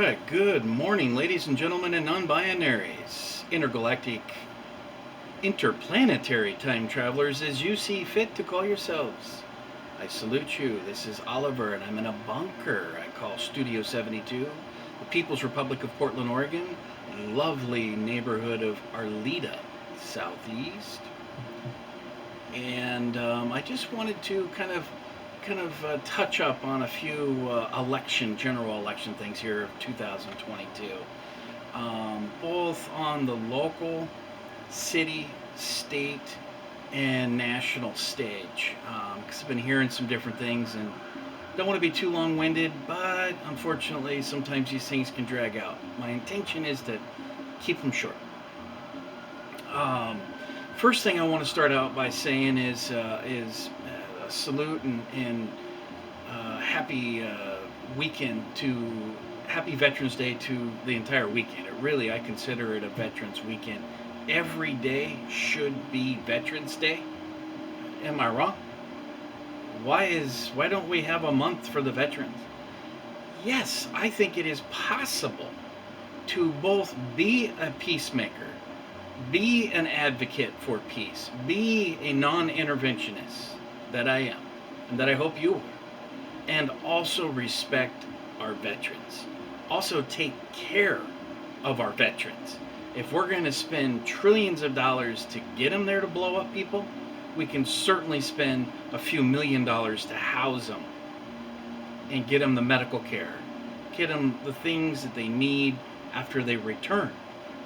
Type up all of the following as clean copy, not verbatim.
right, good morning, ladies and gentlemen and non-binaries, intergalactic, interplanetary time travelers, as you see fit to call yourselves. I salute you. This is Oliver, and I'm in a bunker I call Studio 72, the People's Republic of Portland, Oregon, lovely neighborhood of Arleta, southeast. And I just wanted to kind of touch up on a few general election things here of 2022, both on the local, city, state, and national stage. Because I've been hearing some different things and don't want to be too long-winded, but unfortunately sometimes these things can drag out. My intention is to keep them short. First thing I want to start out by saying is a salute and happy weekend happy Veterans Day to the entire weekend. I consider it a Veterans weekend. Every day should be Veterans Day. Am I wrong? Why don't we have a month for the veterans? Yes, I think it is possible to both be a peacemaker, be an advocate for peace, be a non-interventionist, that I am, and that I hope you are, and also respect our veterans. Also take care of our veterans. If we're going to spend trillions of dollars to get them there to blow up people, we can certainly spend a few $1 million to house them and get them the medical care, get them the things that they need after they return,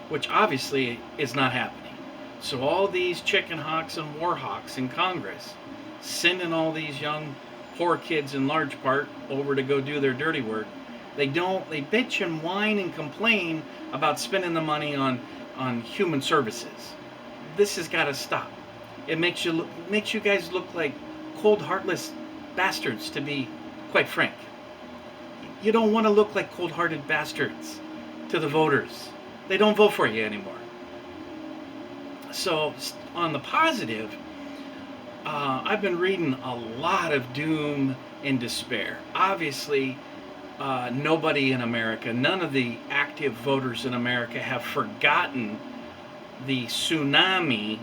which obviously is not happening. So all these chicken hawks and war hawks in Congress sending all these young poor kids in large part over to go do their dirty work, they bitch and whine and complain about spending the money on human services. This has got to stop. It makes you guys look like cold, heartless bastards, to be quite frank. You don't want to look like cold-hearted bastards to the voters. They don't vote for you anymore. So on the positive, I've been reading a lot of doom and despair. Obviously, nobody in America, none of the active voters in America have forgotten the tsunami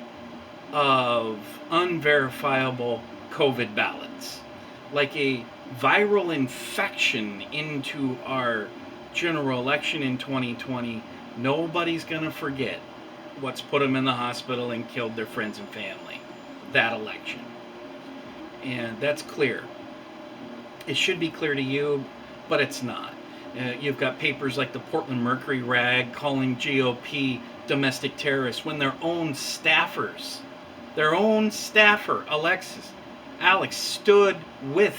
of unverifiable COVID ballots. Like a viral infection into our general election in 2020, nobody's going to forget what's put them in the hospital and killed their friends and family. That election. And that's clear. It should be clear to you, but it's not. You've got papers like the Portland Mercury rag calling GOP domestic terrorists when their own staffer, Alex, stood with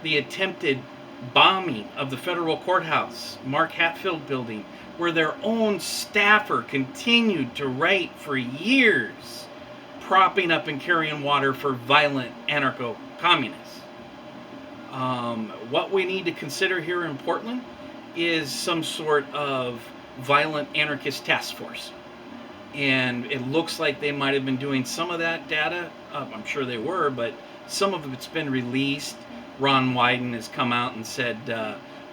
the attempted bombing of the federal courthouse, Mark Hatfield building, where their own staffer continued to write for years, propping up and carrying water for violent anarcho-communists. What we need to consider here in Portland is some sort of violent anarchist task force. And it looks like they might have been doing some of that data. I'm sure they were, but some of it's been released. Ron Wyden has come out and said,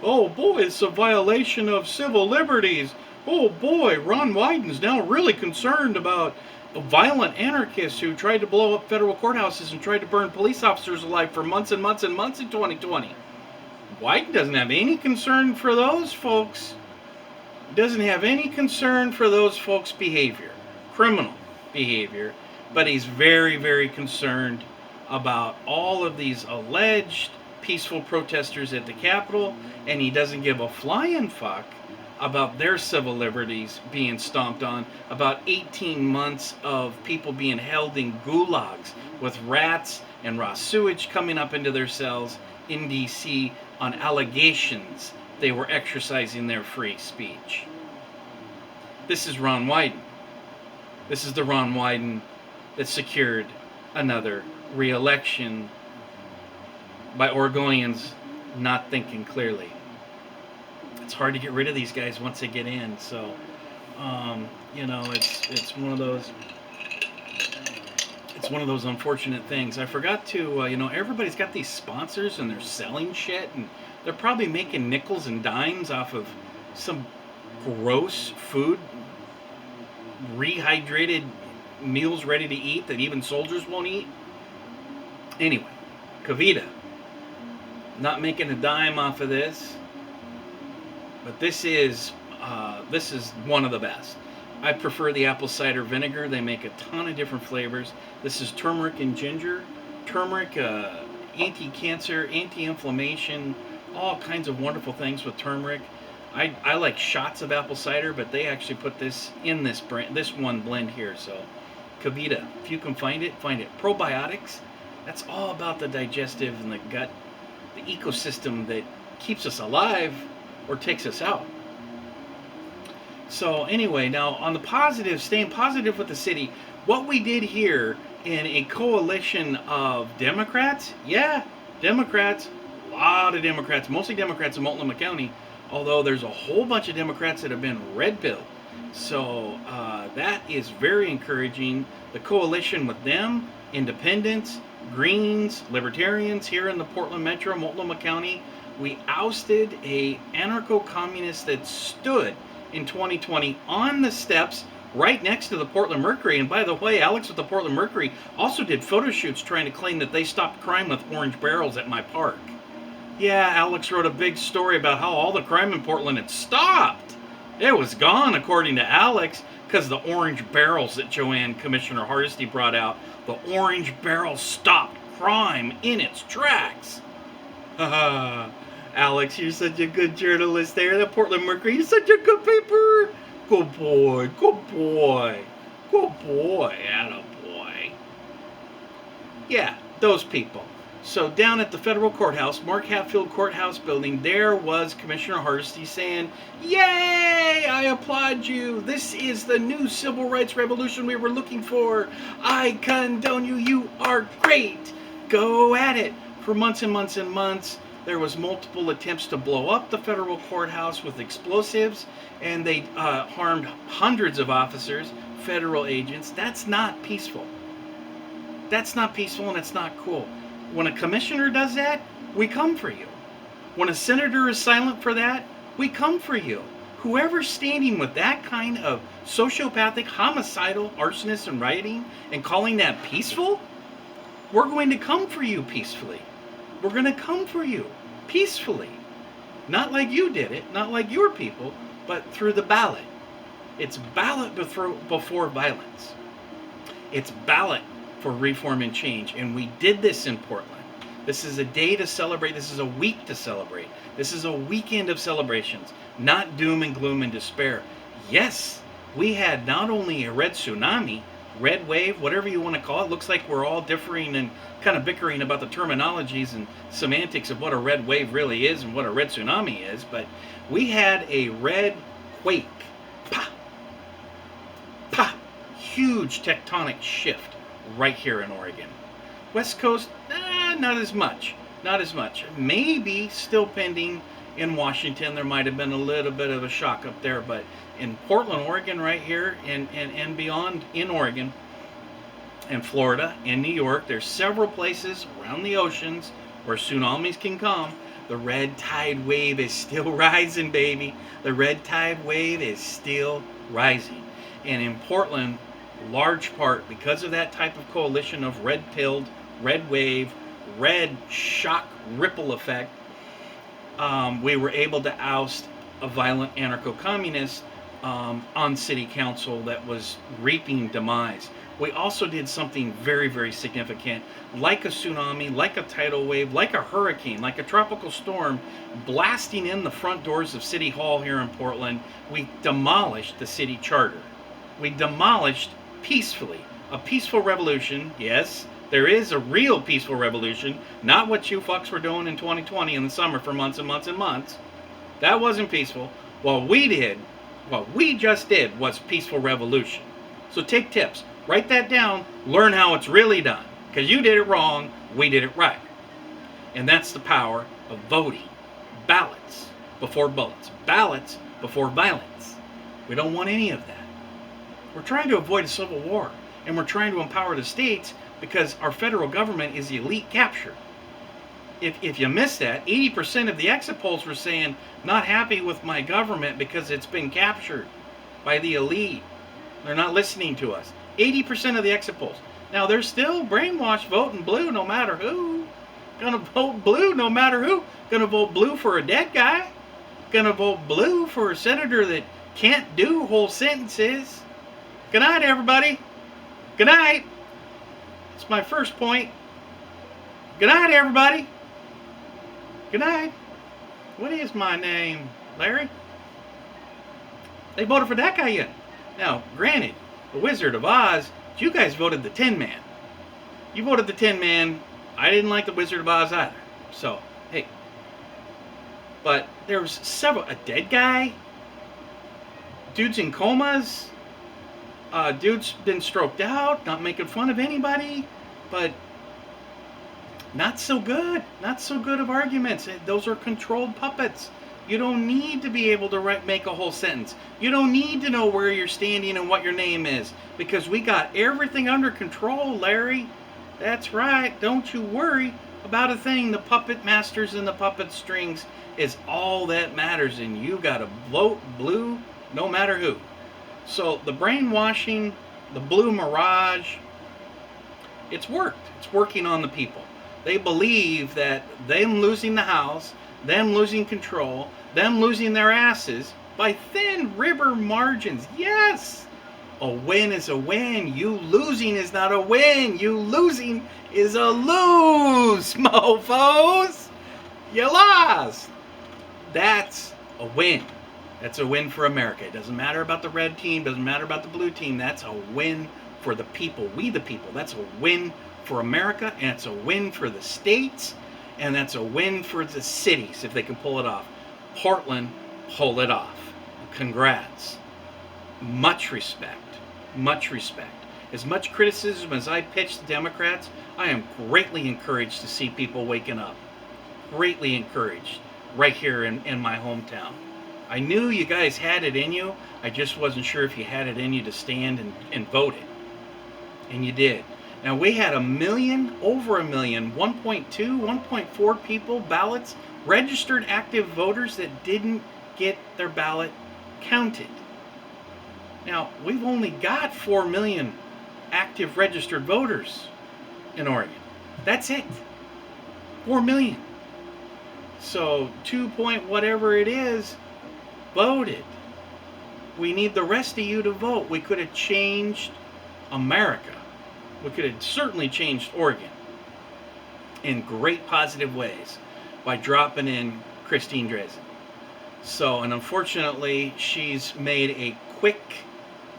oh boy, it's a violation of civil liberties. Oh boy, Ron Wyden's now really concerned about violent anarchists who tried to blow up federal courthouses and tried to burn police officers alive for months and months and months in 2020. Wyden doesn't have any concern for those folks. Doesn't have any concern for those folks' behavior, criminal behavior, but he's very, very concerned about all of these alleged peaceful protesters at the Capitol, and he doesn't give a flying fuck about their civil liberties being stomped on, about 18 months of people being held in gulags with rats and raw sewage coming up into their cells in D.C. on allegations they were exercising their free speech. This is Ron Wyden. This is the Ron Wyden that secured another re-election by Oregonians not thinking clearly. It's hard to get rid of these guys once they get in, so it's one of those it's one of those unfortunate things. I forgot to, everybody's got these sponsors and they're selling shit, and they're probably making nickels and dimes off of some gross food, rehydrated meals ready to eat that even soldiers won't eat. Anyway, Kavita, not making a dime off of this, but this is one of the best. I prefer the apple cider vinegar. They make a ton of different flavors. This is turmeric and ginger. Turmeric, anti-cancer, anti-inflammation, all kinds of wonderful things with turmeric. I like shots of apple cider, but they actually put this in this brand, this one blend here. So, Kavita, if you can find it, find it. Probiotics, that's all about the digestive and the gut, the ecosystem that keeps us alive or takes us out. So anyway, now on the positive, staying positive with the city, what we did here in a coalition of Democrats, Democrats, a lot of Democrats, mostly Democrats in Multnomah County, although there's a whole bunch of Democrats that have been red-pilled. So that is very encouraging. The coalition with them, independents, Greens, Libertarians here in the Portland Metro, Multnomah County, we ousted a anarcho-communist that stood in 2020 on the steps right next to the Portland Mercury. And by the way, Alex with the Portland Mercury also did photo shoots trying to claim that they stopped crime with orange barrels at my park. Yeah, Alex wrote a big story about how all the crime in Portland had stopped. It was gone, according to Alex, because the orange barrels that Commissioner Hardesty brought out, the orange barrels stopped crime in its tracks. Alex, you're such a good journalist there. The Portland Mercury, you're such a good paper. Good boy, good boy, good boy, attaboy. Yeah, those people. So down at the federal courthouse, Mark Hatfield Courthouse building, there was Commissioner Hardesty saying, "Yay, I applaud you. This is the new civil rights revolution we were looking for. I condone you. You are great. Go at it." For months and months and months, there was multiple attempts to blow up the federal courthouse with explosives, and they harmed hundreds of officers, federal agents. That's not peaceful. That's not peaceful, and it's not cool. When a commissioner does that, we come for you. When a senator is silent for that, we come for you. Whoever's standing with that kind of sociopathic, homicidal, arsonist, and rioting, and calling that peaceful, we're going to come for you peacefully. We're going to come for you peacefully. Not like you did it, not like your people, but through the ballot. It's ballot before violence. It's ballot for reform and change. And we did this in Portland. This is a day to celebrate. This is a week to celebrate. This is a weekend of celebrations, not doom and gloom and despair. Yes, we had not only a red tsunami, red wave, whatever you want to call it. Looks like we're all differing and kind of bickering about the terminologies and semantics of what a red wave really is and what a red tsunami is, but we had a red quake. Pa! Pa! Huge tectonic shift right here in Oregon. West Coast, not as much. Not as much. Maybe still pending in Washington. There might have been a little bit of a shock up there, but in Portland, Oregon, right here, and beyond in Oregon, and Florida, and New York, there's several places around the oceans where tsunamis can come. The red tide wave is still rising, baby. The red tide wave is still rising. And in Portland, large part because of that type of coalition of red-pilled, red wave, red shock ripple effect, we were able to oust a violent anarcho-communist on city council that was reaping demise. We also did something very, very significant, like a tsunami, like a tidal wave, like a hurricane, like a tropical storm, blasting in the front doors of City Hall here in Portland. We demolished the city charter. We demolished peacefully, a peaceful revolution. Yes, there is a real peaceful revolution, not what you fucks were doing in 2020 in the summer for months and months and months. That wasn't peaceful. What we just did was peaceful revolution. So take tips. Write that down. Learn how it's really done. Because you did it wrong, we did it right. And that's the power of voting. Ballots before bullets. Ballots before violence. We don't want any of that. We're trying to avoid a civil war. And we're trying to empower the states because our federal government is elite captured. if you missed that, 80% of the exit polls were saying not happy with my government because it's been captured by the elite. They're not listening to us. 80% of the exit polls. Now, they're still brainwashed voting blue no matter who. Gonna vote blue no matter who. Gonna vote blue for a dead guy. Gonna vote blue for a senator that can't do whole sentences. Good night, everybody. Good night. It's my first point. Good night, everybody. Good night. What is my name, Larry? They voted for that guy yet. Now, granted, the Wizard of Oz, you guys voted the Tin Man. You voted the Tin Man. I didn't like the Wizard of Oz either. So, hey. But there was several. A dead guy. Dudes in comas. Dude's been stroked out. Not making fun of anybody. But not so good. Not so good of arguments. Those are controlled puppets. You don't need to be able to make a whole sentence. You don't need to know where you're standing and what your name is. Because we got everything under control, Larry. That's right. Don't you worry about a thing. The puppet masters and the puppet strings is all that matters. And you got to vote blue no matter who. So the brainwashing, the blue mirage, it's worked. It's working on the people. They believe that them losing the House, them losing control, them losing their asses by thin river margins. Yes! A win is a win. You losing is not a win. You losing is a lose, mofos. You lost. That's a win. That's a win for America. It doesn't matter about the red team. Doesn't matter about the blue team. That's a win for the people. We the people. That's a win for America, and it's a win for the states, and that's a win for the cities if they can pull it off. Portland, pull it off. Congrats. Much respect. Much respect. As much criticism as I pitch the Democrats, I am greatly encouraged to see people waking up. Greatly encouraged right here in my hometown. I knew you guys had it in you. I just wasn't sure if you had it in you to stand and vote it. And you did. Now, we had over a million, 1.2, 1.4 people, ballots, registered active voters that didn't get their ballot counted. Now, we've only got 4 million active registered voters in Oregon. That's it. 4 million. So 2 point whatever it is, voted. We need the rest of you to vote. We could have changed America. We could have certainly changed Oregon in great positive ways by dropping in Christine Drazan. So, and unfortunately, she's made a quick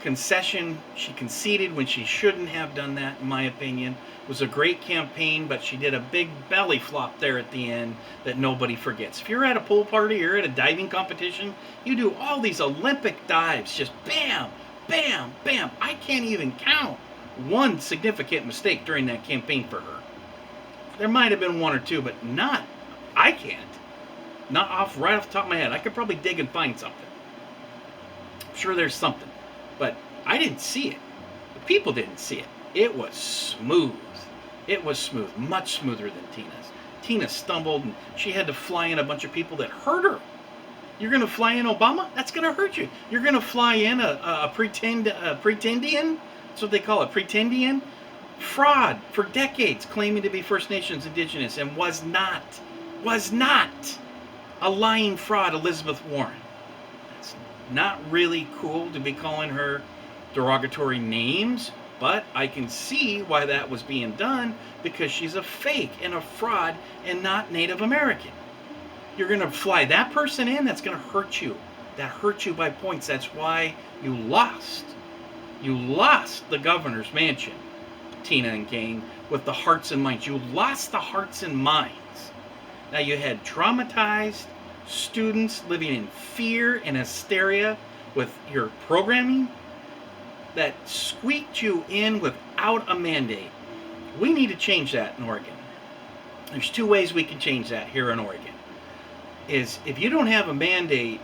concession. She conceded when she shouldn't have done that, in my opinion. It was a great campaign, but she did a big belly flop there at the end that nobody forgets. If you're at a pool party, you're at a diving competition, you do all these Olympic dives, just bam, bam, bam. I can't even count one significant mistake during that campaign for her. There might have been one or two, but I can't. Not right off the top of my head. I could probably dig and find something. I'm sure there's something. But I didn't see it. The people didn't see it. It was smooth. It was smooth. Much smoother than Tina's. Tina stumbled and she had to fly in a bunch of people that hurt her. You're going to fly in Obama? That's going to hurt you. You're going to fly in a pretendian? That's what they call it, pretendian. Fraud for decades, claiming to be First Nations Indigenous, and was not a lying fraud, Elizabeth Warren. It's not really cool to be calling her derogatory names, but I can see why that was being done, because she's a fake and a fraud and not Native American. You're going to fly that person in, that's going to hurt you. That hurt you by points. That's why you lost. You lost the governor's mansion, Tina and gang, with the hearts and minds. You lost the hearts and minds. Now you had traumatized students living in fear and hysteria with your programming that squeaked you in without a mandate. We need to change that in Oregon. There's two ways we can change that here in Oregon. Is if you don't have a mandate,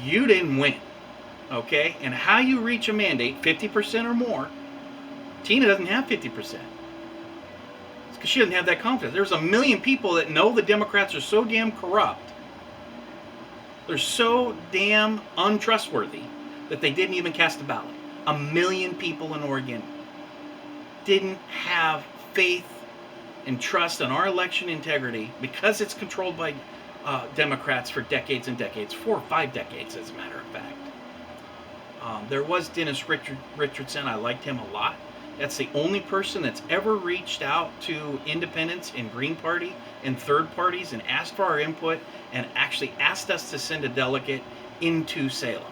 you didn't win. Okay? And how you reach a mandate, 50% or more, Tina doesn't have 50%. because she doesn't have that confidence. There's a million people that know the Democrats are so damn corrupt. They're so damn untrustworthy that they didn't even cast a ballot. A million people in Oregon didn't have faith and trust in our election integrity because it's controlled by Democrats for decades and decades, 4 or 5 decades, as a matter of fact. There was Dennis Richardson. I liked him a lot. That's the only person that's ever reached out to independents and Green Party and third parties and asked for our input and actually asked us to send a delegate into Salem.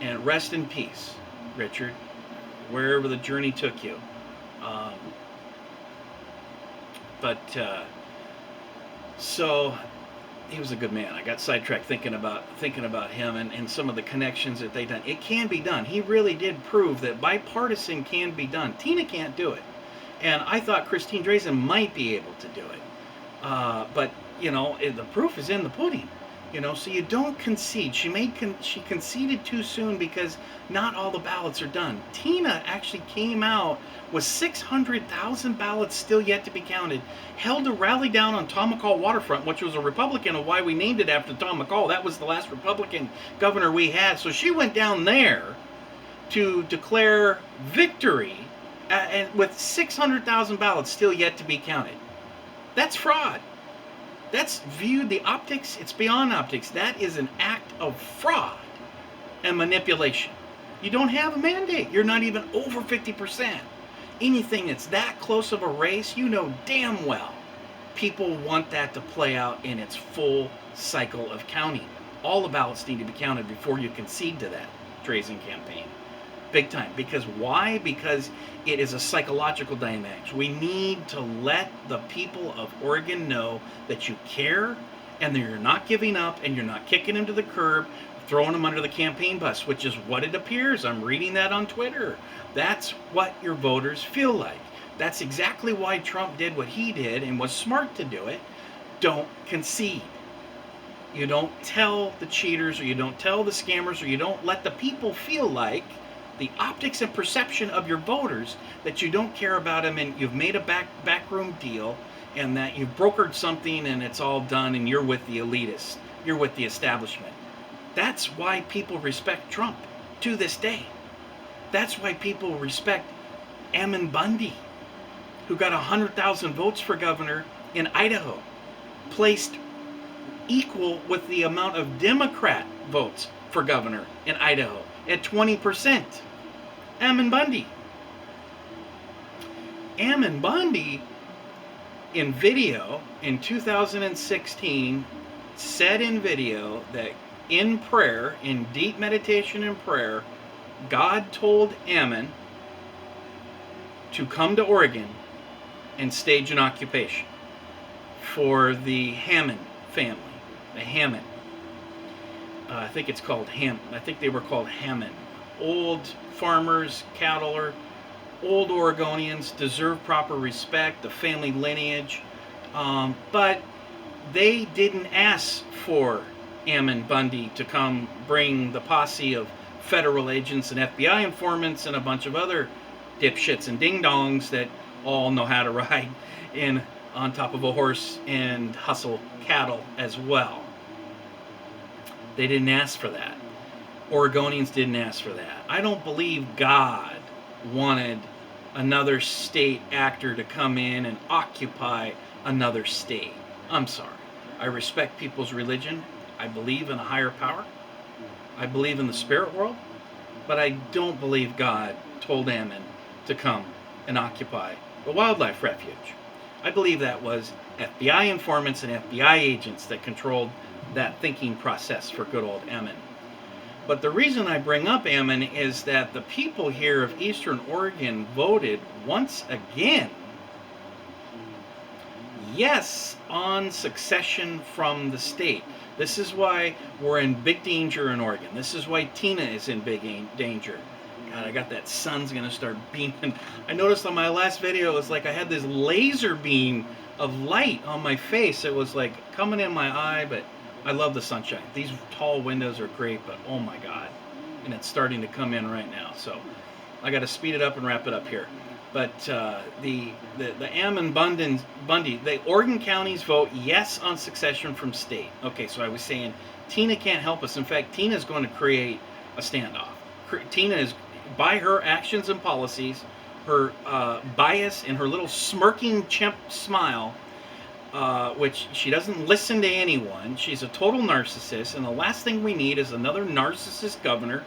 And rest in peace, Richard, wherever the journey took you. So he was a good man. I got sidetracked thinking about him and some of the connections that they done. It can be done. He really did prove that bipartisan can be done. Tina can't do it, and I thought Christine Drazan might be able to do it, but you know, the proof is in the pudding. You know, so you don't concede. She conceded too soon because not all the ballots are done. Tina actually came out with 600,000 ballots still yet to be counted, held a rally down on Tom McCall waterfront, which was a Republican, of why we named it after Tom McCall. That was the last Republican governor we had. So she went down there to declare victory and with 600,000 ballots still yet to be counted. That's fraud. That's viewed, the optics, it's beyond optics. That is an act of fraud and manipulation. You don't have a mandate. You're not even over 50%. Anything that's that close of a race, you know damn well people want that to play out in its full cycle of counting. All the ballots need to be counted before you concede to that Drazan campaign. Big time. Because why? Because it is a psychological dynamic. We need to let the people of Oregon know that you care and that you're not giving up and you're not kicking them to the curb, throwing them under the campaign bus, which is what it appears. I'm reading that on Twitter. That's what your voters feel like. That's exactly why Trump did what he did and was smart to do it. Don't concede. You don't tell the cheaters, or you don't tell the scammers, or you don't let the people feel like the optics and perception of your voters that you don't care about them and you've made a backroom deal and that you've brokered something and it's all done and you're with the elitists. You're with the establishment. That's why people respect Trump to this day. That's why people respect Ammon Bundy, who got 100,000 votes for governor in Idaho, placed equal with the amount of Democrat votes for governor in Idaho at 20%. Ammon Bundy. Ammon Bundy, in video in 2016, said in video that in prayer, in deep meditation and prayer, God told Ammon to come to Oregon and stage an occupation for the Hammond family, the Hammond. I think it's called I think they were called Hammond. Old farmers, cattler, old Oregonians, deserve proper respect, the family lineage. But they didn't ask for Ammon Bundy to come bring the posse of federal agents and FBI informants and a bunch of other dipshits and ding-dongs that all know how to ride in on top of a horse and hustle cattle as well. They didn't ask for that. Oregonians didn't ask for that. I don't believe God wanted another state actor to come in and occupy another state. I'm sorry. I respect people's religion. I believe in a higher power. I believe in the spirit world. But I don't believe God told Ammon to come and occupy the wildlife refuge. I believe that was FBI informants and FBI agents that controlled that thinking process for good old Ammon. But the reason I bring up Ammon is that the people here of Eastern Oregon voted once again yes on secession from the state. This is why we're in big danger in Oregon. This is why Tina is in big danger. God, I got that sun's going to start beaming. I noticed on my last video, it was like I had this laser beam of light on my face. It was like coming in my eye, but I love the sunshine. These tall windows are great, but oh my God. And it's starting to come in right now. So I got to speed it up and wrap it up here. But the Ammon Bundy, the Oregon counties vote yes on secession from state. Okay, so I was saying Tina can't help us. In fact, Tina is going to create a standoff. Tina is, by her actions and policies, her bias and her little smirking chimp smile, which she doesn't listen to anyone. She's a total narcissist, and the last thing we need is another narcissist governor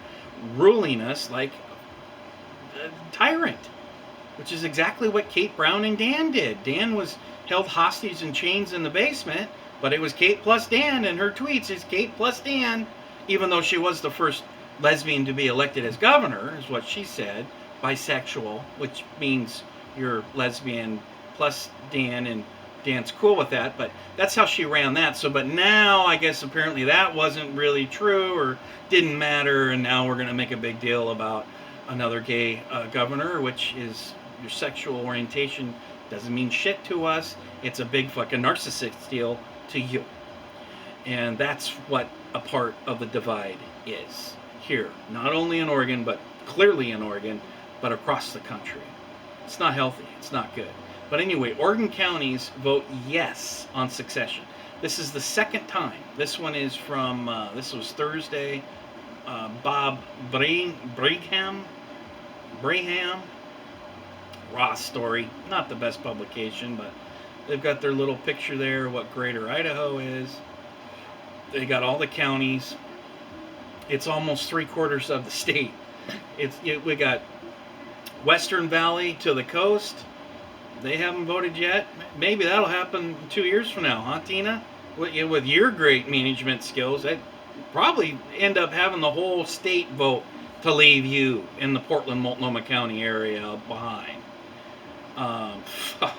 ruling us like a tyrant, which is exactly what Kate Brown and Dan did. Dan was held hostage in chains in the basement, but it was Kate plus Dan, and her tweets is Kate plus Dan, even though she was the first lesbian to be elected as governor, is what she said. Bisexual, which means you're lesbian plus Dan, and Dan's cool with that, but that's how she ran that. So, but now I guess apparently that wasn't really true or didn't matter, and now we're going to make a big deal about another gay governor, which is your sexual orientation doesn't mean shit to us. It's a big fucking narcissist deal to you. And that's what a part of the divide is here. Not only in Oregon, but clearly in Oregon, but across the country. It's not healthy. It's not good. But anyway, Oregon counties vote yes on secession. This is the second time. This one is from, this was Thursday, Bob Brigham, Raw Story. Not the best publication, but they've got their little picture there, what Greater Idaho is. They got all the counties. It's almost 3/4 of the state. We got Western Valley to the coast. They haven't voted yet. Maybe that'll happen 2 years from now, huh, Tina? With your great management skills, that probably end up having the whole state vote to leave you in the Portland-Multnomah County area behind. Fuck.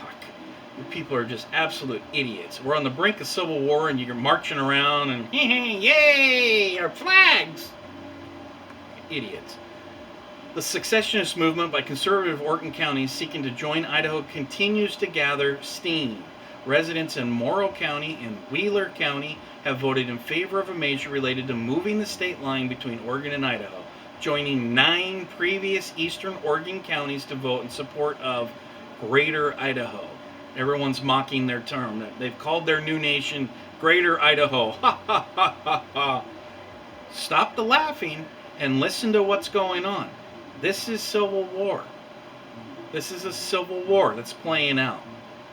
You people are just absolute idiots. We're on the brink of civil war, and you're marching around and yay, our flags. Idiots. The secessionist movement by conservative Oregon counties seeking to join Idaho continues to gather steam. Residents in Morrow County and Wheeler County have voted in favor of a measure related to moving the state line between Oregon and Idaho, joining 9 previous eastern Oregon counties to vote in support of Greater Idaho. Everyone's mocking their term. They've called their new nation Greater Idaho. Ha ha ha ha ha. Stop the laughing and listen to what's going on. This is civil war. This is a civil war that's playing out.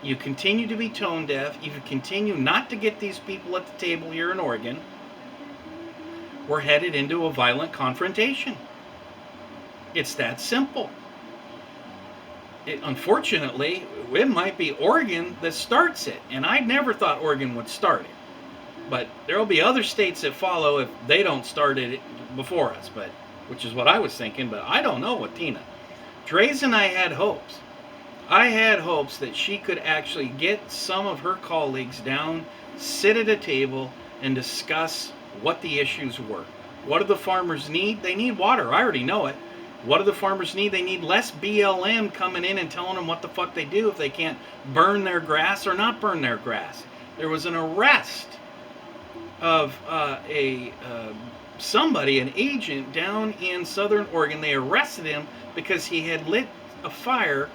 You continue to be tone deaf. You continue not to get these people at the table here in Oregon. We're headed into a violent confrontation. It's that simple. Unfortunately, it might be Oregon that starts it. And I never thought Oregon would start it. But there will be other states that follow if they don't start it before us. Which is what I was thinking, but I don't know with Tina. Dre's and I had hopes. I had hopes that she could actually get some of her colleagues down, sit at a table, and discuss what the issues were. What do the farmers need? They need water. I already know it. What do the farmers need? They need less BLM coming in and telling them what the fuck they do if they can't burn their grass or not burn their grass. There was an arrest of somebody, an agent down in southern Oregon. They arrested him because he had lit a fire,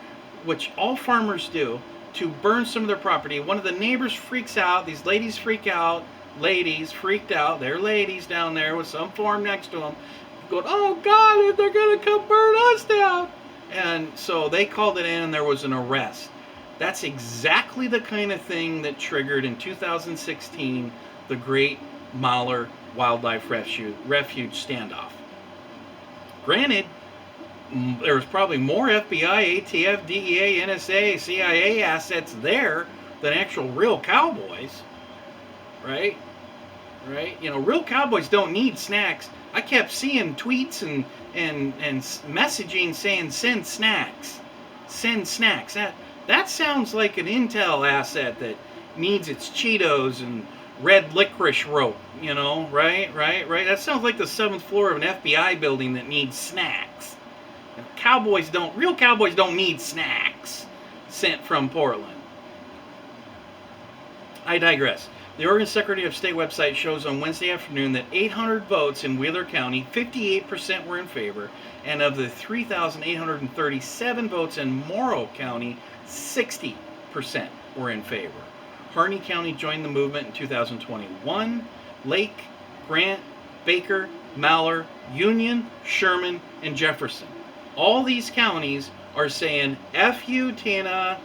which all farmers do, to burn some of their property. One of the neighbors freaks out. These ladies freak out. Ladies freaked out. They're ladies down there with some farm next to them, going, oh God, they're going to come burn us down. And so they called it in, and there was an arrest. That's exactly the kind of thing that triggered in 2016 the Great Malheur Wildlife Refuge standoff. Granted, there was probably more FBI, ATF, DEA, NSA, CIA assets there than actual real cowboys, right? You know, real cowboys don't need snacks. I kept seeing tweets and messaging saying send snacks. That sounds like an intel asset that needs its Cheetos and red licorice rope, you know, right? That sounds like the 7th floor of an FBI building that needs snacks. Real cowboys don't need snacks sent from Portland. I digress. The Oregon Secretary of State website shows on Wednesday afternoon that 800 votes in Wheeler County, 58% were in favor, and of the 3,837 votes in Morrow County, 60% were in favor. Harney County joined the movement in 2021. Lake, Grant, Baker, Malheur, Union, Sherman, and Jefferson. All these counties are saying, F you, Tina,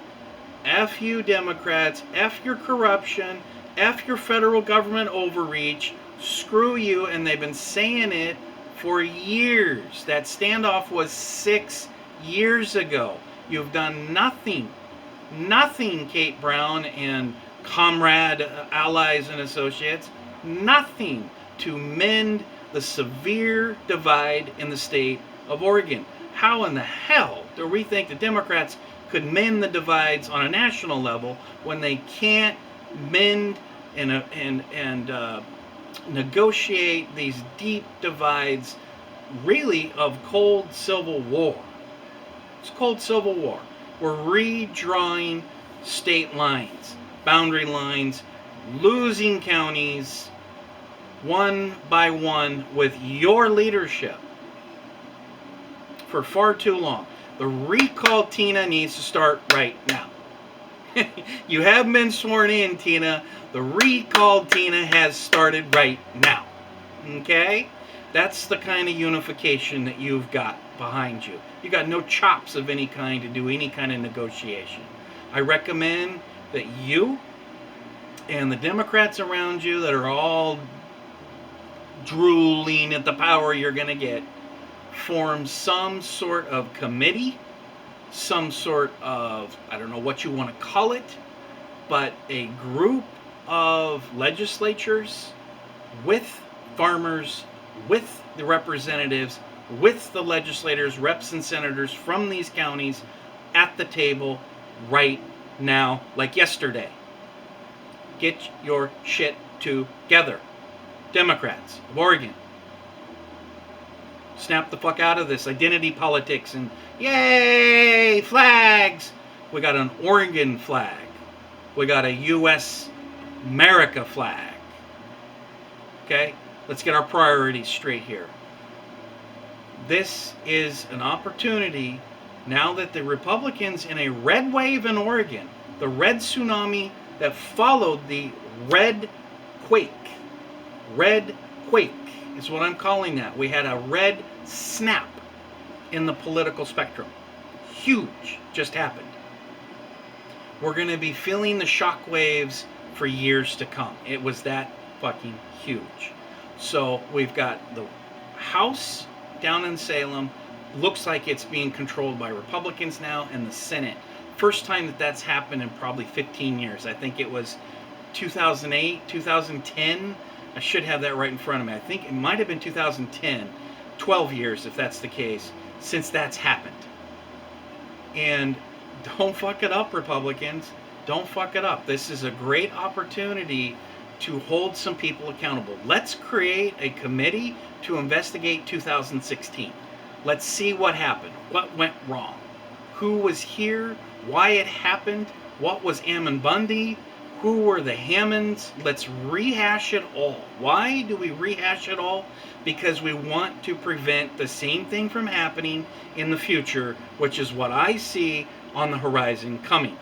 F you, Democrats, F your corruption, F your federal government overreach, screw you, and they've been saying it for years. That standoff was 6 years ago. You've done nothing, Kate Brown and comrade allies and associates, nothing to mend the severe divide in the state of Oregon. How in the hell do we think the Democrats could mend the divides on a national level when they can't mend and negotiate these deep divides, really, of cold civil war? It's cold civil war. We're redrawing state lines, boundary lines, losing counties one by one with your leadership for far too long. The recall, Tina, needs to start right now. You haven't been sworn in, Tina. The recall, Tina, has started right now. Okay? That's the kind of unification that you've got behind you. You got no chops of any kind to do any kind of negotiation. I recommend that you and the Democrats around you that are all drooling at the power you're going to get form some sort of committee, some sort of, I don't know what you want to call it, but a group of legislatures with farmers, with the representatives, with the legislators, reps, and senators from these counties at the table right now, like yesterday. Get your shit together. Democrats of Oregon. Snap the fuck out of this identity politics and yay, flags. We got an Oregon flag. We got a U.S. America flag. Okay? Let's get our priorities straight here. This is an opportunity now that the Republicans in a red wave in Oregon, the red tsunami that followed the red quake is what I'm calling that. We had a red snap in the political spectrum. Huge just happened. We're going to be feeling the shock waves for years to come. It was that fucking huge. So we've got the House down in Salem. Looks like it's being controlled by Republicans now, and the Senate. First time that that's happened in probably 15 years. I think it was 2008, 2010. I should have that right in front of me. I think it might have been 2010. 12 years, if that's the case, since that's happened. And don't fuck it up, Republicans. Don't fuck it up. This is a great opportunity to hold some people accountable. Let's create a committee to investigate 2016. Let's see what happened. What went wrong? Who was here? Why it happened? What was Ammon Bundy? Who were the Hammonds? Let's rehash it all. Why do we rehash it all? Because we want to prevent the same thing from happening in the future, which is what I see on the horizon coming.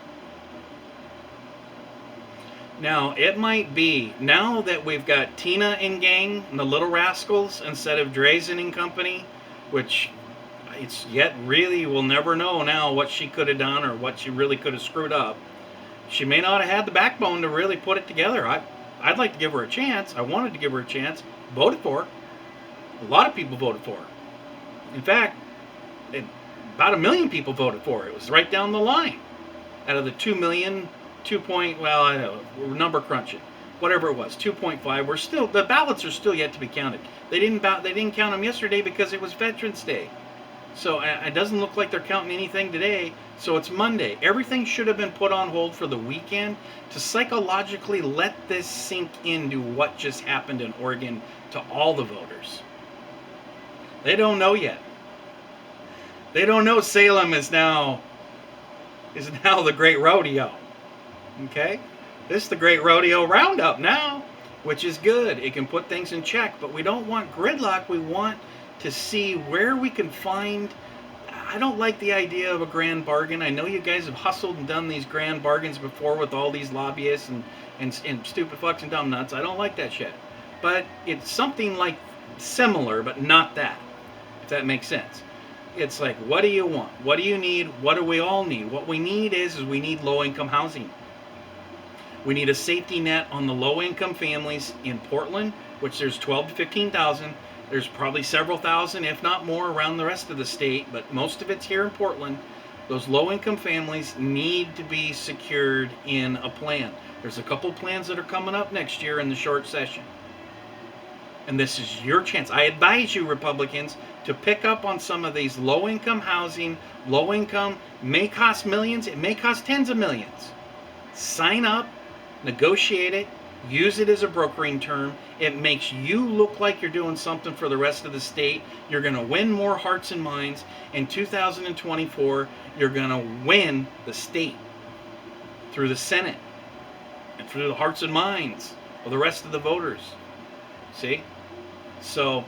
Now, it might be, now that we've got Tina and gang, and the Little Rascals, instead of Drazen and company, which it's yet really, we'll never know now what she could have done or what she really could have screwed up. She may not have had the backbone to really put it together. I'd like to give her a chance. I wanted to give her a chance. Voted for her. A lot of people voted for her. In fact, about 1 million people voted for her. It was right down the line. Out of the 2 million, I don't know, we're number crunching. Whatever it was, 2.5. We're still, the ballots are still yet to be counted. They didn't count them yesterday because it was Veterans Day. So it doesn't look like they're counting anything today. So it's Monday. Everything should have been put on hold for the weekend to psychologically let this sink into what just happened in Oregon to all the voters. They don't know yet. They don't know Salem is now the great rodeo. Okay? This is the Great Rodeo Roundup now, which is good. It can put things in check, but we don't want gridlock. We want to see where we can find. I don't like the idea of a grand bargain. I know you guys have hustled and done these grand bargains before with all these lobbyists and stupid fucks and dumb nuts. I don't like that shit. But it's something like similar, but not that, if that makes sense. It's like, what do you want? What do you need? What do we all need? What we need is we need low-income housing. We need a safety net on the low-income families in Portland, which there's 12 to 15,000. There's probably several thousand, if not more, around the rest of the state, but most of it's here in Portland. Those low-income families need to be secured in a plan. There's a couple plans that are coming up next year in the short session. And this is your chance. I advise you, Republicans, to pick up on some of these low-income housing. Low-income may cost millions. It may cost tens of millions. Sign up, negotiate it, use it as a brokering term. It makes you look like you're doing something for the rest of the state. You're going to win more hearts and minds. In 2024, you're going to win the state through the Senate and through the hearts and minds of the rest of the voters. See? So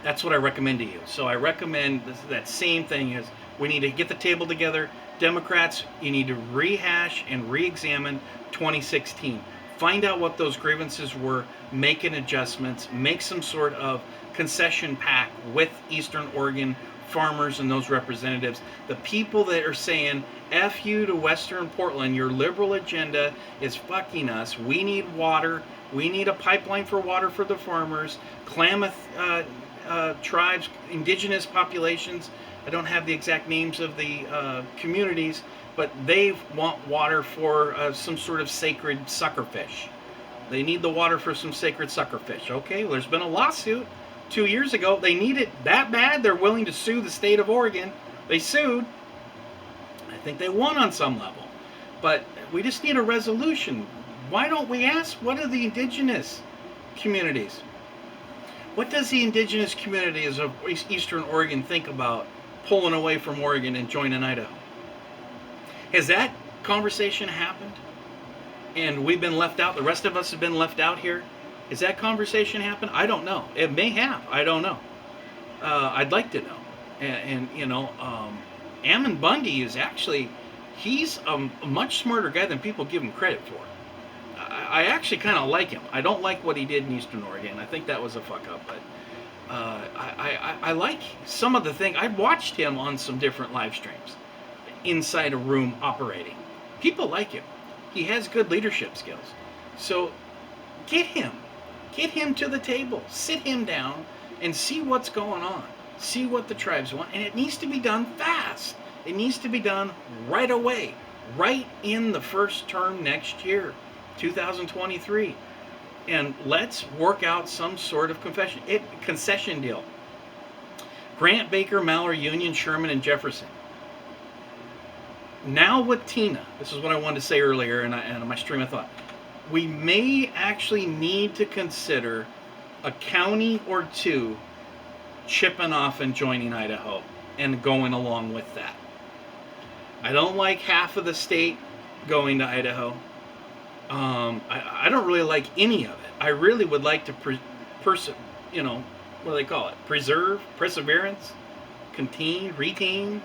that's what I recommend to you. So I recommend that same thing is we need to get the table together. Democrats, you need to rehash and re-examine 2016. Find out what those grievances were, make an adjustments, make some sort of concession pact with Eastern Oregon farmers and those representatives. The people that are saying, F you to Western Portland, your liberal agenda is fucking us. We need water. We need a pipeline for water for the farmers. Klamath tribes, indigenous populations, I don't have the exact names of the communities, but they want water for some sort of sacred suckerfish. They need the water for some sacred suckerfish. Okay, well, there's been a lawsuit 2 years ago. They need it that bad, they're willing to sue the state of Oregon. They sued. I think they won on some level. But we just need a resolution. Why don't we ask, what are the indigenous communities? What does the indigenous communities of Eastern Oregon think about pulling away from Oregon and joining Idaho? Has that conversation happened? And we've been left out, the rest of us have been left out here? Has that conversation happened? I don't know. It may have. I don't know. I'd like to know. And you know, Ammon Bundy is actually, he's a much smarter guy than people give him credit for. I actually kind of like him. I don't like what he did in Eastern Oregon. I think that was a fuck up, but I like some of the things. I watched him on some different live streams inside a room operating. People like him. He has good leadership skills. So get him to the table, sit him down and see what's going on. See what the tribes want. And it needs to be done fast. It needs to be done right away, right in the first term next year, 2023. And let's work out some sort of concession deal. Grant, Baker, Malheur, Union, Sherman, and Jefferson. Now with Tina, this is what I wanted to say earlier in my stream of thought. We may actually need to consider a county or two chipping off and joining Idaho and going along with that. I don't like half of the state going to Idaho. I don't really like any of it. I really would like to you know, what do they call it? Preserve, perseverance, retain.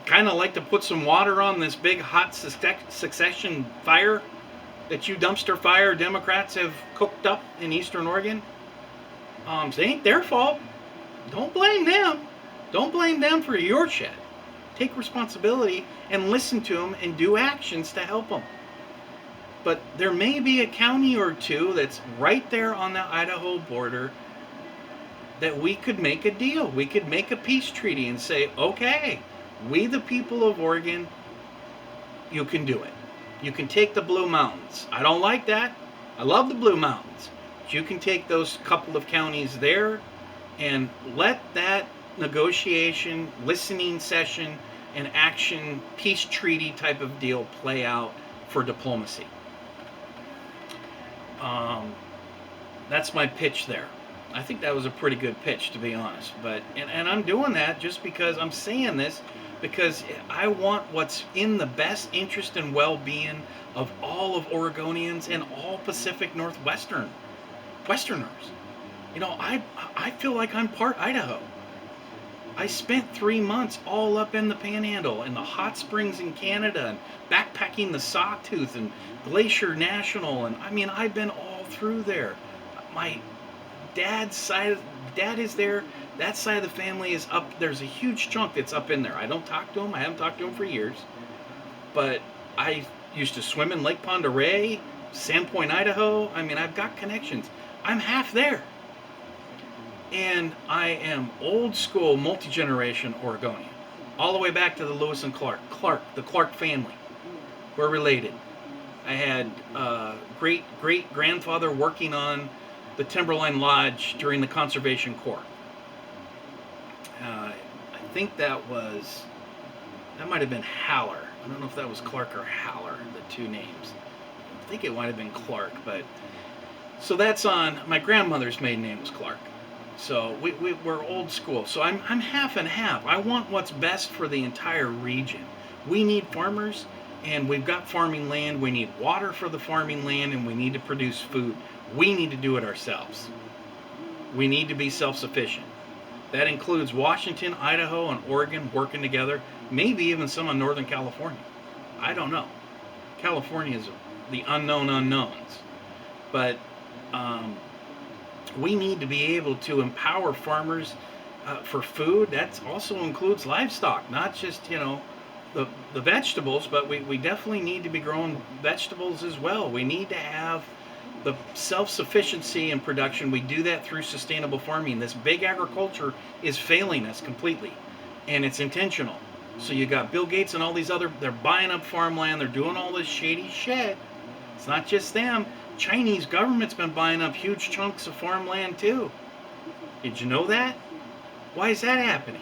Kind of like to put some water on this big hot succession fire that you dumpster fire Democrats have cooked up in Eastern Oregon. It ain't their fault. Don't blame them. Don't blame them for your shit. Take responsibility and listen to them and do actions to help them. But there may be a county or two that's right there on the Idaho border that we could make a deal. We could make a peace treaty and say, okay, we the people of Oregon, you can do it. You can take the Blue Mountains. I don't like that. I love the Blue Mountains. But you can take those couple of counties there and let that negotiation, listening session, and action peace treaty type of deal play out for diplomacy. That's my pitch there. I think that was a pretty good pitch, to be honest. But and I'm doing that just because I'm saying this, because I want what's in the best interest and well-being of all of Oregonians and all Pacific Northwestern Westerners. You know, I feel like I'm part Idaho. I spent 3 months all up in the Panhandle, in the hot springs in Canada, and backpacking the Sawtooth and Glacier National, and I mean, I've been all through there. My dad's side, dad is there. That side of the family is up. There's a huge chunk that's up in there. I don't talk to him. I haven't talked to him for years. But I used to swim in Lake Pend Oreille, Sandpoint, Idaho. I mean, I've got connections. I'm half there. And I am old school, multi-generation Oregonian. All the way back to the Lewis and Clark. The Clark family. We're related. I had great-grandfather working on the Timberline Lodge during the Conservation Corps. I think that might have been Haller. I don't know if that was Clark or Haller, the two names. I think it might have been Clark, but so that's on my grandmother's maiden name was Clark. So we're old school. So I'm half and half. I want what's best for the entire region. We need farmers, and we've got farming land. We need water for the farming land, and we need to produce food. We need to do it ourselves. We need to be self-sufficient. That includes Washington, Idaho, and Oregon working together, maybe even some in Northern California. I don't know. California is the unknown unknowns. But we need to be able to empower farmers for food. That also includes livestock, not just, you know, the vegetables, but we definitely need to be growing vegetables as well. We need to have the self-sufficiency in production. We do that through sustainable farming. This big agriculture is failing us completely, and it's intentional. So you got Bill Gates and all these other, they're buying up farmland, they're doing all this shady shit. It's not just them. Chinese government's been buying up huge chunks of farmland too. Did you know that? Why is that happening?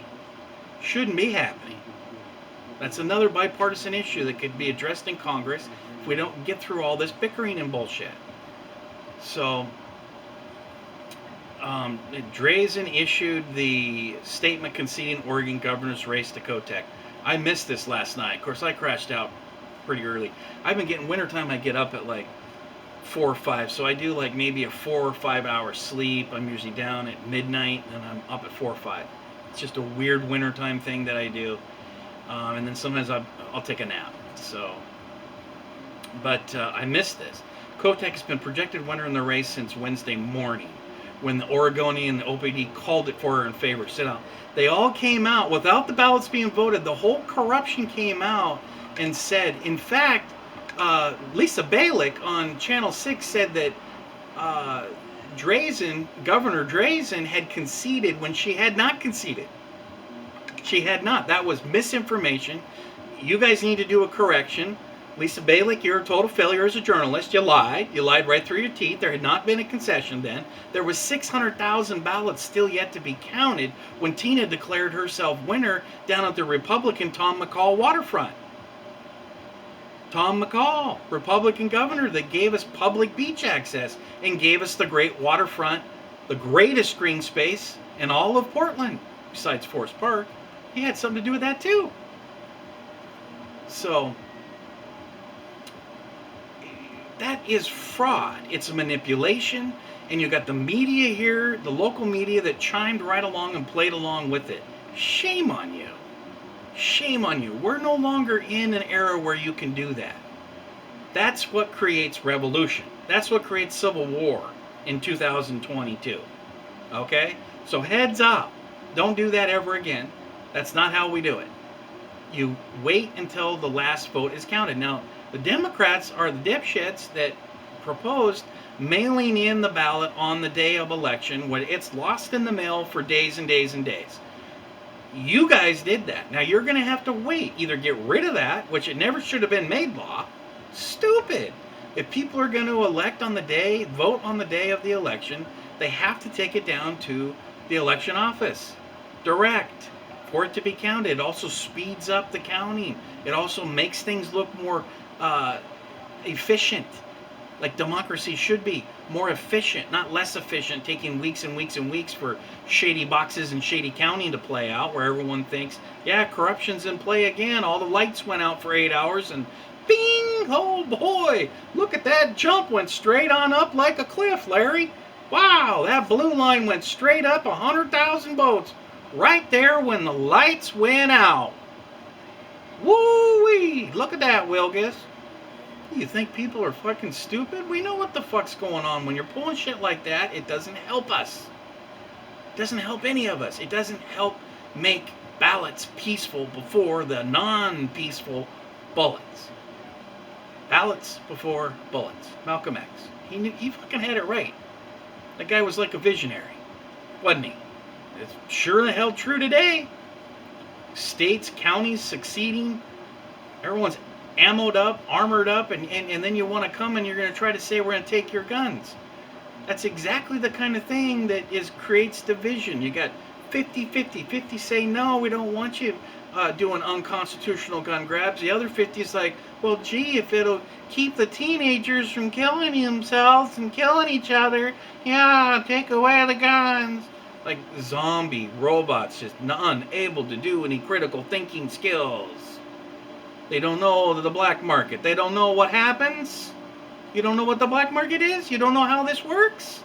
Shouldn't be happening. That's another bipartisan issue that could be addressed in Congress if we don't get through all this bickering and bullshit. So, Drazen issued the statement conceding Oregon governor's race to Kotek. I missed this last night. Of course, I crashed out pretty early. I've been getting wintertime. I get up at like 4 or 5, so I do like maybe a 4 or 5 hour sleep. I'm usually down at midnight, and I'm up at 4 or 5. It's just a weird wintertime thing that I do, and then sometimes I'll take a nap. So, but I missed this. Kotek has been projected winner in the race since Wednesday morning, when the Oregonian and the OPD called it for her in favor. Sit down. They all came out without the ballots being voted. The whole corruption came out and said, in fact, Lisa Balick on Channel 6 said that Governor Drazen had conceded when she had not conceded. She had not. That was misinformation. You guys need to do a correction. Lisa Balick, you're a total failure as a journalist. You lied. You lied right through your teeth. There had not been a concession then. There was 600,000 ballots still yet to be counted when Tina declared herself winner down at the Republican Tom McCall waterfront. Tom McCall, Republican governor that gave us public beach access and gave us the great waterfront, the greatest green space in all of Portland, besides Forest Park. He had something to do with that too. So, that is fraud. It's a manipulation, and you got the media here, the local media that chimed right along and played along with it. Shame on you. Shame on you. We're no longer in an era where you can do that. That's what creates revolution. That's what creates civil war in 2022. Okay? So heads up. Don't do that ever again. That's not how we do it. You wait until the last vote is counted. Now, the Democrats are the dipshits that proposed mailing in the ballot on the day of election when it's lost in the mail for days and days and days. You guys did that. Now you're going to have to wait. Either get rid of that, which it never should have been made law. Stupid. If people are going to elect on the day, vote on the day of the election, they have to take it down to the election office. Direct. For it to be counted. It also speeds up the counting. It also makes things look more efficient. like democracy should be. More efficient, not less efficient, taking weeks and weeks and weeks for shady boxes and shady county to play out, where everyone thinks, yeah, corruption's in play again. All the lights went out for 8 hours and bing! Oh boy, look at that jump, went straight on up like a cliff, Larry. Wow, that blue line went straight up 100,000 votes right there when the lights went out. Woo-wee! Look at that, Wilgus. You think people are fucking stupid? We know what the fuck's going on. When you're pulling shit like that, it doesn't help us. It doesn't help any of us. It doesn't help make ballots peaceful before the non-peaceful bullets. Ballots before bullets. Malcolm X. He fucking had it right. That guy was like a visionary, wasn't he? It's sure the hell true today. States, counties succeeding. Everyone's ammoed up, armored up, and then you want to come and you're going to try to say we're going to take your guns. That's exactly the kind of thing that creates division. You got 50-50. 50 say, no, we don't want you doing unconstitutional gun grabs. The other 50 is like, well, gee, if it'll keep the teenagers from killing themselves and killing each other, yeah, take away the guns. Like zombie robots, just unable to do any critical thinking skills. They don't know the black market. They don't know what happens. You don't know what the black market is? You don't know how this works?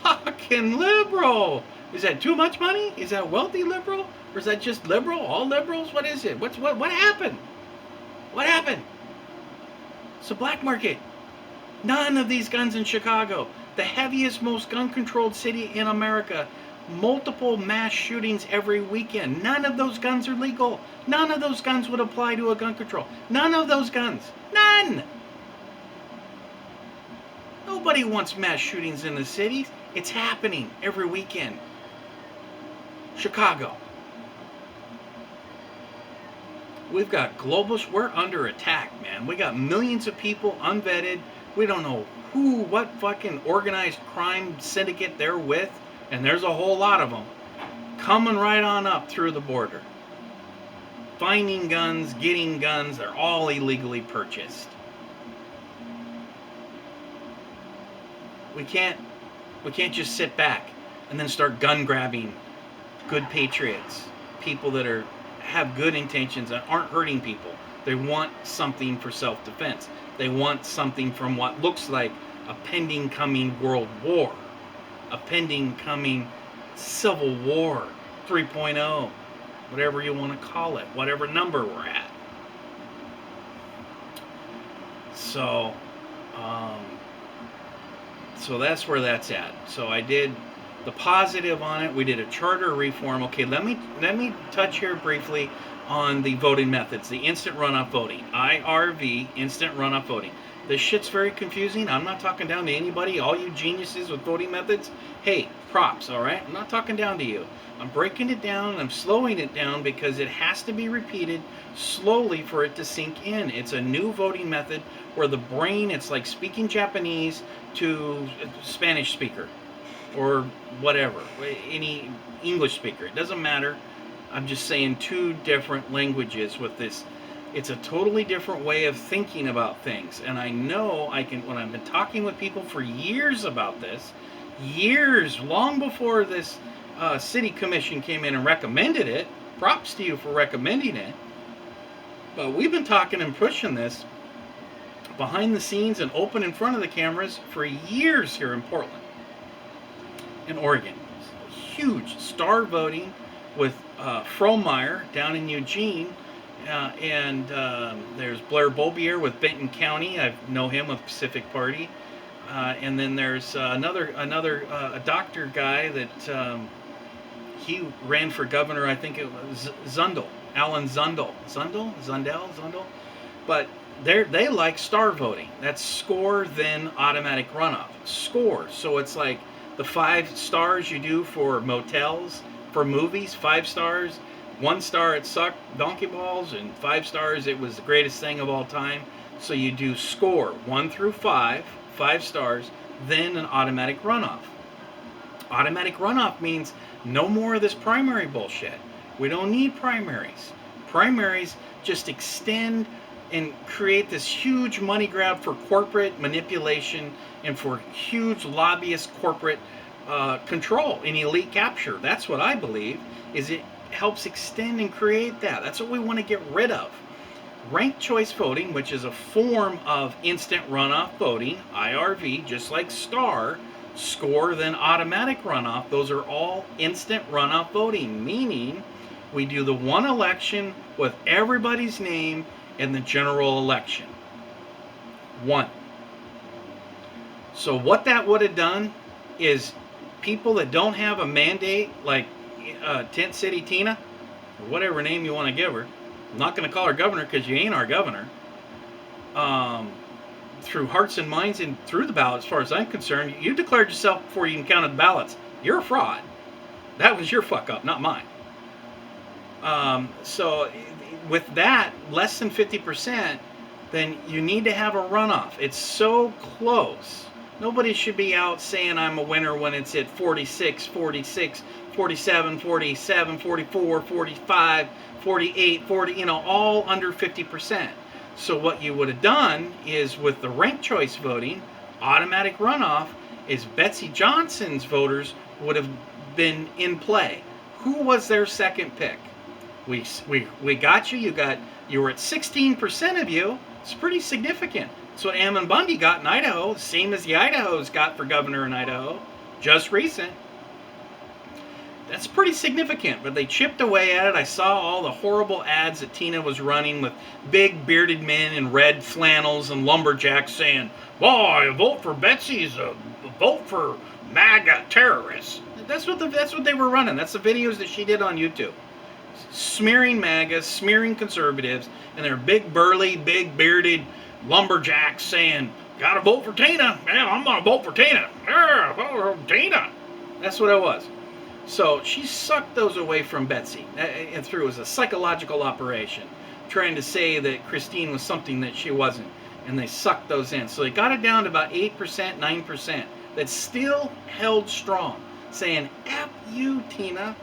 Fucking liberal. Is that too much money? Is that wealthy liberal? Or is that just liberal? All liberals? What is it? What happened? What happened? It's the black market. None of these guns in Chicago. The heaviest, most gun-controlled city in America. Multiple mass shootings every weekend. None of those guns are legal. None of those guns would apply to a gun control. None of those guns. None! Nobody wants mass shootings in the cities. It's happening every weekend. Chicago. We've got we're under attack, man. We got millions of people unvetted. We don't know what fucking organized crime syndicate they're with. And there's a whole lot of them coming right on up through the border. Finding guns, getting guns, they're all illegally purchased. We can't just sit back and then start gun grabbing good patriots, people that have good intentions and aren't hurting people. They want something for self-defense. They want something from what looks like a pending coming world war. A pending coming Civil War 3.0, whatever you want to call it, whatever number we're at. So that's where that's at. So I did the positive on it. We did a charter reform. Okay, let me touch here briefly on the voting methods, the instant runoff voting, IRV, instant runoff voting. This shit's very confusing. I'm not talking down to anybody, all you geniuses with voting methods. Hey, props, all right? I'm not talking down to you. I'm breaking it down, and I'm slowing it down because it has to be repeated slowly for it to sink in. It's a new voting method where the brain, it's like speaking Japanese to a Spanish speaker or whatever, any English speaker. It doesn't matter. I'm just saying two different languages with this. It's a totally different way of thinking about things. And I know when I've been talking with people for years about this, years, long before this city commission came in and recommended it, props to you for recommending it, but we've been talking and pushing this behind the scenes and open in front of the cameras for years here in Portland, in Oregon. Huge star voting with Frohmeyer down in Eugene. And there's Blair Bobier with Benton County. I know him with Pacific Party. And then there's another a doctor guy that he ran for governor. I think it was Zundel, Alan Zundel. Zundel. But they like star voting. That's score then automatic runoff. Score. So it's like the 5 stars you do for motels, for movies. 5 stars. 1 star it sucked donkey balls, and 5 stars it was the greatest thing of all time. So you do score 1 through 5, 5 stars, then an automatic runoff. Automatic runoff means no more of this primary bullshit. We don't need primaries. Primaries just extend and create this huge money grab for corporate manipulation and for huge lobbyist corporate control and elite capture. That's what I believe. Is it helps extend and create that. That's what we want to get rid of. Ranked choice voting, which is a form of instant runoff voting, IRV, just like score, then automatic runoff. Those are all instant runoff voting, meaning we do the one election with everybody's name in the general election. One. So what that would have done is people that don't have a mandate, like Tent City Tina, or whatever name you want to give her, I'm not going to call her governor because you ain't our governor, through hearts and minds and through the ballot, as far as I'm concerned, you declared yourself before you even counted the ballots. You're a fraud. That was your fuck up, not mine. So with that, less than 50%, then you need to have a runoff. It's so close. Nobody should be out saying I'm a winner when it's at 46, 46, 47, 47, 44, 45, 48, 40, all under 50%. So what you would have done is with the ranked choice voting, automatic runoff, is Betsy Johnson's voters would have been in play. Who was their second pick? We got you. You were at 16% of you. It's pretty significant. That's what Ammon Bundy got in Idaho, same as the Idahos got for governor in Idaho, just recent. That's pretty significant, but they chipped away at it. I saw all the horrible ads that Tina was running with big bearded men in red flannels and lumberjacks saying, "Boy, a vote for Betsy is a vote for MAGA terrorists." That's what they were running. That's the videos that she did on YouTube. Smearing MAGA, smearing conservatives, and they're big burly, big bearded lumberjacks saying, "Gotta vote for Tina. Man, I'm gonna vote for Tina. Yeah, vote for Tina." That's what it was. So she sucked those away from Betsy, and through it was a psychological operation, trying to say that Christine was something that she wasn't, and they sucked those in. So they got it down to about 8%, 9%. That still held strong, saying, "F you, Tina.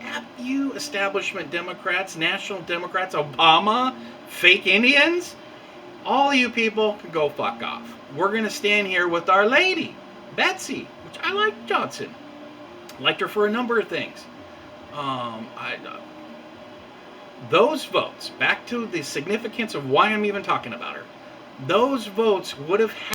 F you, establishment Democrats, national Democrats, Obama, fake Indians. All you people can go fuck off. We're going to stand here with our lady, Betsy," which I like Johnson. Liked her for a number of things. Those votes, back to the significance of why I'm even talking about her, those votes would have